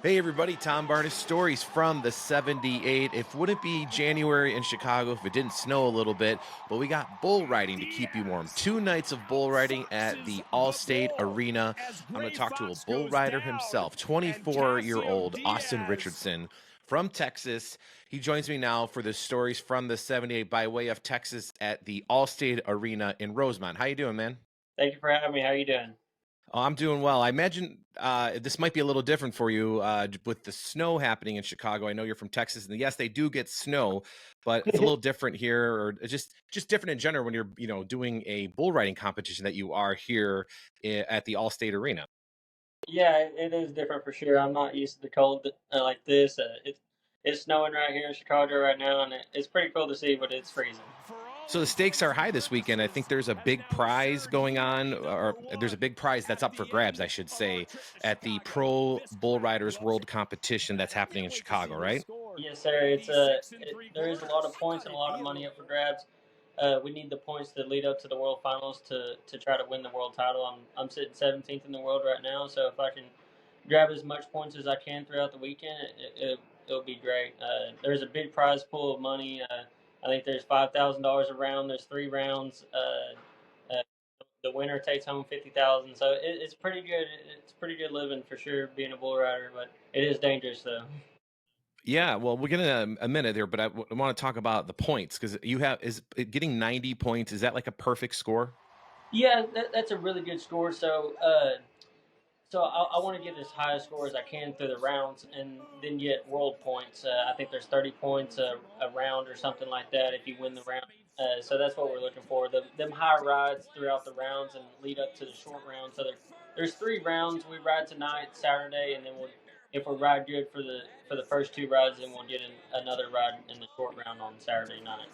Hey everybody, Tom Barnes, stories from the 78. It wouldn't be January in Chicago if it didn't snow a little bit, but we got bull riding to keep you warm. 2 nights of bull riding at the Allstate Arena. I'm going to talk to a bull rider himself, 24-year-old Austin Richardson from Texas. He joins me now for the stories from the 78 by way of Texas at the Allstate Arena in Rosemont. How you doing, man? Thank you for having me. How are you doing? Oh, I'm doing well. I imagine this might be a little different for you with the snow happening in Chicago. I know you're from Texas, and yes, they do get snow, but it's a little different here, or it's just different in general when you're doing a bull riding competition that you are here at the Allstate Arena. Yeah, it is different for sure. I'm not used to the cold like this. It's snowing right here in Chicago right now, and it's pretty cool to see, but it's freezing. So the stakes are high this weekend. I think there's a big prize going on, or there's a big prize that's up for grabs, I should say, at the Pro Bull Riders World Competition that's happening in Chicago, right? Yes, sir. There is a lot of points and a lot of money up for grabs. We need the points to lead up to the World Finals to try to win the world title. I'm sitting 17th in the world right now, so if I can grab as much points as I can throughout the weekend, it'll be great. There's a big prize pool of money. I think there's $5,000 a round. There's 3 rounds. Uh, the winner takes home 50,000. So it's pretty good. It's pretty good living for sure, being a bull rider. But it is dangerous though. Yeah, well, we're getting a minute there, but I want to talk about the points because getting 90 points. Is that like a perfect score? Yeah, that's a really good score. So I want to get as high a score as I can through the rounds, and then get world points. I think there's 30 points a round or something like that if you win the round. So that's what we're looking for. Them high rides throughout the rounds and lead up to the short round. So there's 3 rounds. We ride tonight, Saturday, and then if we ride good for the first 2 rides, then we'll get another ride in the short round on Saturday night.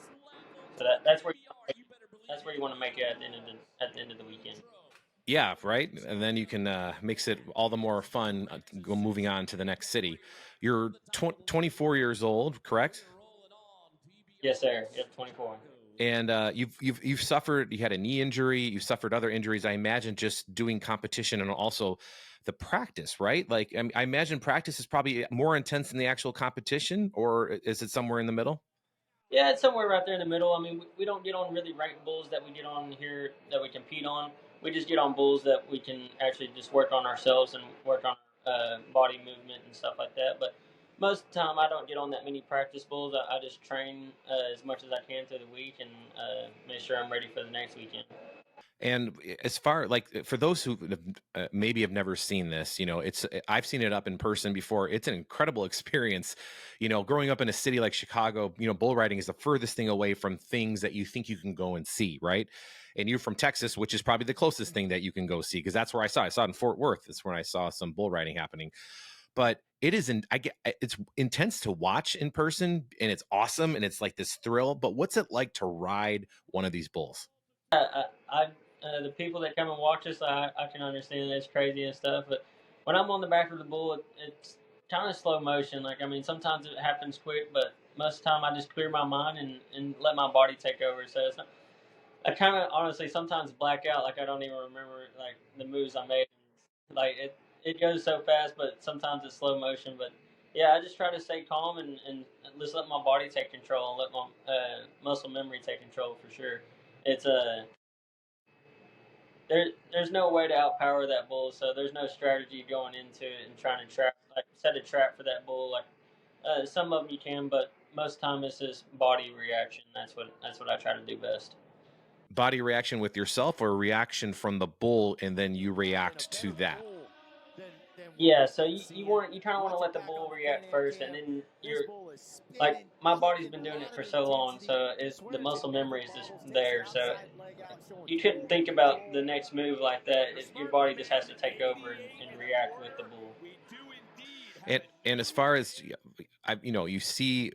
So that's where you want to make it at the end of the weekend. Yeah, right. And then you can makes it all the more fun moving on to the next city. You're 24 years old, correct? Yes, sir. Yep, 24. And you've suffered. You had a knee injury. You suffered other injuries. I imagine just doing competition and also the practice, right? Like I imagine practice is probably more intense than the actual competition, or is it somewhere in the middle? Yeah, it's somewhere right there in the middle. I mean, we don't get on really ranked bulls that we get on here that we compete on. We just get on bulls that we can actually just work on ourselves and work on body movement and stuff like that. But most of the time, I don't get on that many practice bulls. I just train as much as I can through the week and make sure I'm ready for the next weekend. And as far like for those who maybe have never seen this, I've seen it up in person before. It's an incredible experience. Growing up in a city like Chicago, bull riding is the furthest thing away from things that you think you can go and see, right? And you're from Texas, which is probably the closest thing that you can go see because that's where I saw. I saw it in Fort Worth. That's when I saw some bull riding happening. But it isn't. It's intense to watch in person, and it's awesome, and it's like this thrill. But what's it like to ride one of these bulls? The people that come and watch us, I can understand that it's crazy and stuff, but when I'm on the back of the bull, it's kind of slow motion. Like, I mean, sometimes it happens quick, but most of the time I just clear my mind and let my body take over. So it's not, I kind of honestly sometimes black out, like I don't even remember like the moves I made. Like it goes so fast, but sometimes it's slow motion. But yeah, I just try to stay calm and just let my body take control and let my muscle memory take control for sure. It's a there's no way to outpower that bull, so there's no strategy going into it and trying to trap like set a trap for that bull. Like some of them you can, but most of the time it's just body reaction. That's what I try to do best. Body reaction with yourself or reaction from the bull and then you react to that? Yeah, so you kind of want to let the bull react first, and then you're like my body's been doing it for so long, so it's the muscle memory is just there. So you couldn't think about the next move like that. Your body just has to take over and react with the bull. And as far as you see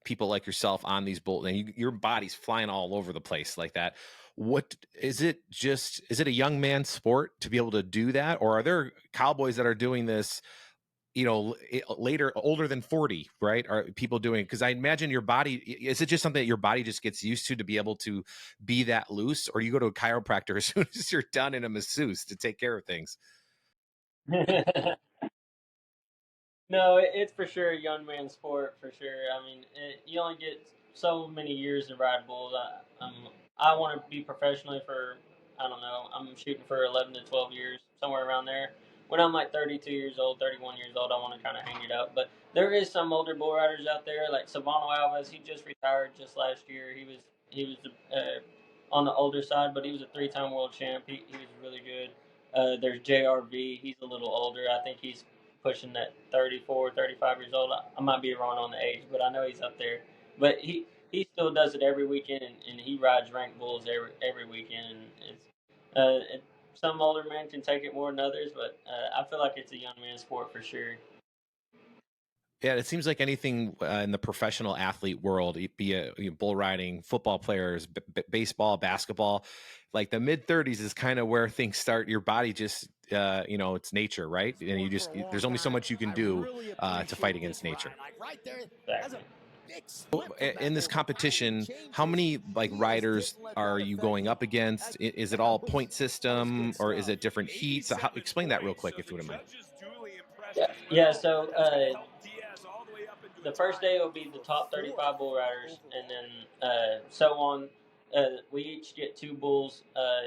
people like yourself on these bull and your body's flying all over the place like that. What is it? Is it a young man sport to be able to do that, or are there cowboys that are doing this later, older than 40, right? Are people doing, because I imagine your body, is it just something that your body just gets used to be able to be that loose, or you go to a chiropractor as soon as you're done in a masseuse to take care of things? No, it's for sure a young man's sport for sure. I mean, you only get so many years to ride bulls. I want to be professionally for, I don't know. I'm shooting for 11 to 12 years, somewhere around there. When I'm like 32 years old, 31 years old, I want to kind of hang it up. But there is some older bull riders out there, like Savano Alves. He just retired just last year. He was on the older side, but he was a three-time world champ. He was really good. There's JRV. He's a little older. I think he's pushing that 34, 35 years old. I might be wrong on the age, but I know he's up there. But he still does it every weekend, and he rides ranked bulls every weekend. And some older men can take it more than others, but I feel like it's a young man's sport for sure. Yeah, it seems like anything in the professional athlete world, be it bull riding, football players, baseball, basketball, like the mid 30s is kind of where things start. Your body just, it's nature, right? And there's only so much you can do to fight against nature. Exactly. In this competition, how many like riders are you going up against? Is it all point system or is it different heats? Explain that real quick, if you wouldn't mind. Yeah. So the first day will be the top 35 bull riders, and then so on. We each get two bulls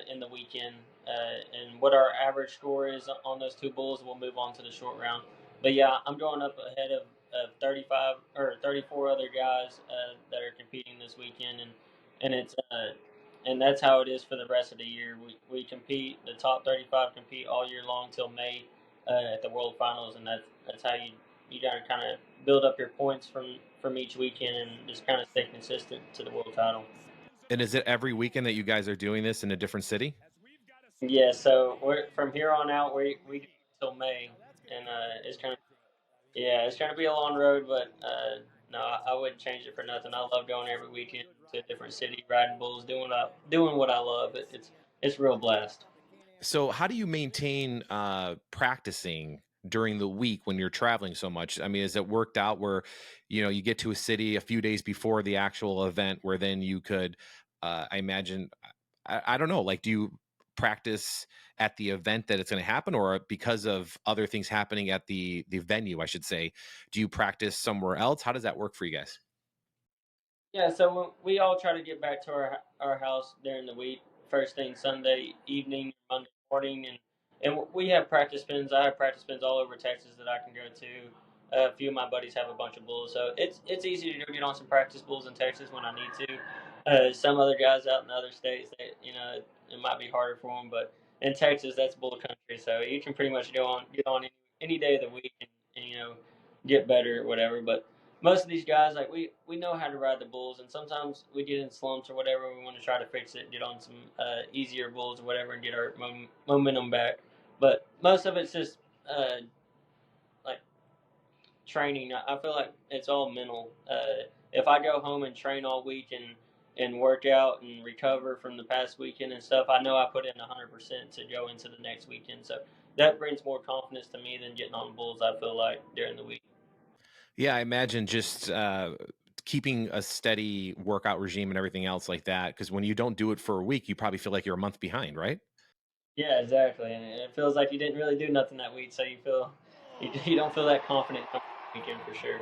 in the weekend, and what our average score is on those two bulls, we'll move on to the short round. But yeah, I'm going up ahead of 35 or 34 other guys that are competing this weekend, and it's and that's how it is for the rest of the year. We compete. The top 35 compete all year long till May at the World Finals, and that's how you got to kind of build up your points from each weekend and just kind of stay consistent to the world title. And is it every weekend that you guys are doing this in a different city? Yeah, so we're from here on out we do until May, and it's gonna be a long road, but no, I wouldn't change it for nothing. I love going every weekend to a different city, riding bulls, doing what I love. It's real blast. So how do you maintain practicing during the week when you're traveling so much? I mean, is it worked out where, you get to a city a few days before the actual event where then you could, I imagine, I don't know, like, do you practice at the event that it's going to happen, or because of other things happening at the venue, I should say, do you practice somewhere else? How does that work for you guys? Yeah, so we all try to get back to our house during the week, first thing Sunday evening, Monday morning, and we have practice pins. I have practice pins all over Texas that I can go to. A few of my buddies have a bunch of bulls, so it's easy to go get on some practice bulls in Texas when I need to. Some other guys out in other states, it might be harder for them, but in Texas, that's bull country, so you can pretty much get on any day of the week and get better or whatever. But most of these guys, like we know how to ride the bulls, and sometimes we get in slumps or whatever. We want to try to fix it, get on some easier bulls or whatever, and get our momentum back. But most of it's just like training. I feel like it's all mental. If I go home and train all week and work out and recover from the past weekend and stuff, I know I put in 100% to go into the next weekend. So that brings more confidence to me than getting on bulls. I feel like during the week. Yeah, I imagine just keeping a steady workout regime and everything else like that. Because when you don't do it for a week, you probably feel like you're a month behind, right? Yeah, exactly. And it feels like you didn't really do nothing that week, so you don't feel that confident coming weekend for sure.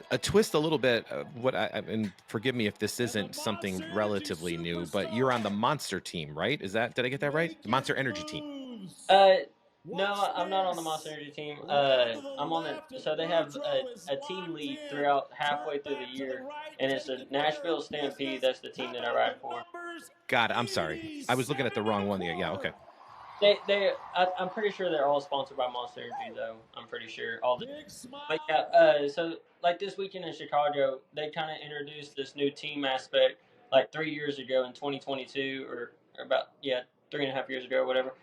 A twist a little bit. And forgive me if this isn't something relatively new, but you're on the Monster team, right? Did I get that right? The Monster Energy team. Uh, no, I'm not on the Monster Energy team. I'm on so they have a team lead throughout halfway through the year, and it's the Nashville Stampede. That's the team that I ride for. God, I'm sorry. I was looking at the wrong one there. Yeah, okay. I'm pretty sure they're all sponsored by Monster Energy, though. I'm pretty sure all the. But yeah, so like this weekend in Chicago, they kind of introduced this new team aspect like 3 years ago in 2022, or about 3.5 years ago, or whatever.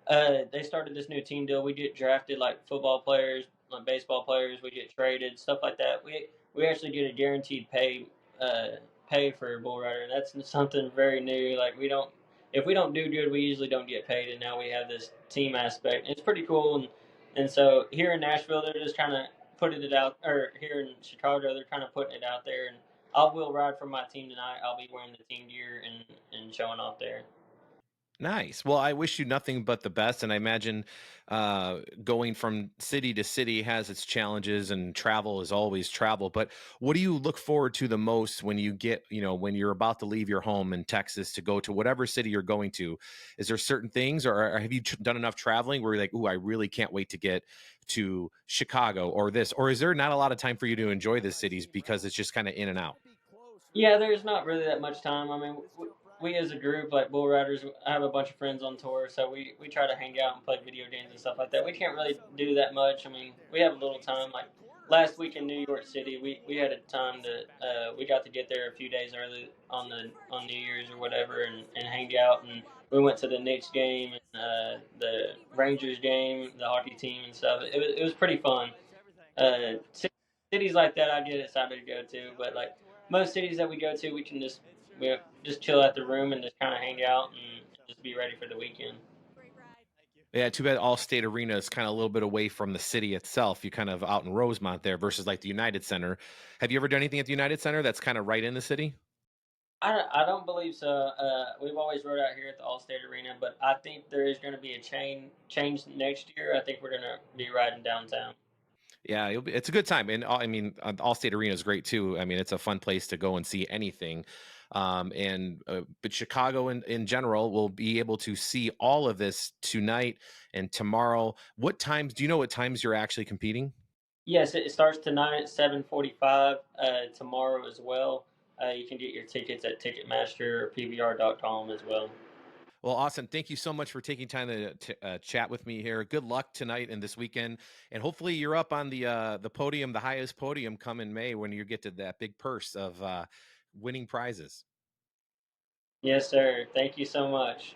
They started this new team deal. We get drafted like football players, like baseball players. We get traded, stuff like that. We actually get a guaranteed pay for a bull rider, and that's something very new. Like if we don't do good, we usually don't get paid, and now we have this team aspect. It's pretty cool, and so here in Nashville, they're just kind of putting it out, or here in Chicago, they're kind of putting it out there. And I will ride for my team tonight. I'll be wearing the team gear and showing off there. Nice. Well, I wish you nothing but the best, and I imagine going from city to city has its challenges, and travel is always travel. But what do you look forward to the most when you get, when you're about to leave your home in Texas to go to whatever city you're going to? Is there certain things, or have you done enough traveling where you're like, "Ooh, I really can't wait to get to Chicago or this," or is there not a lot of time for you to enjoy the cities because it's just kind of in and out? Yeah, there's not really that much time. I mean, we as a group, like bull riders, I have a bunch of friends on tour, so we try to hang out and play video games and stuff like that. We can't really do that much. I mean, we have a little time. Like last week in New York City, we had a time to we got to get there a few days early on New Year's or whatever, and hang out. And we went to the Knicks game and the Rangers game, the hockey team and stuff. It was pretty fun. Cities like that I get excited to go to, but like most cities that we go to, we just chill at the room and just kind of hang out and just be ready for the weekend. Yeah, too bad Allstate Arena is kind of a little bit away from the city itself. You kind of out in Rosemont there versus like the United Center. Have you ever done anything at the United Center that's kind of right in the city? I don't believe so. We've always rode out here at the Allstate Arena, but I think there is going to be a change next year. I think we're going to be riding downtown. Yeah, it's a good time, and I mean, Allstate Arena is great too. I mean, it's a fun place to go and see anything. But Chicago in general will be able to see all of this tonight and tomorrow. What times? Do you know what times you're actually competing? Yes, it starts tonight at 7:45. Tomorrow as well. You can get your tickets at Ticketmaster or PBR.com as well. Well, Austin, thank you so much for taking time to chat with me here. Good luck tonight and this weekend, and hopefully you're up on the podium, the highest podium, come in May when you get to that big purse of winning prizes. Yes, sir. Thank you so much.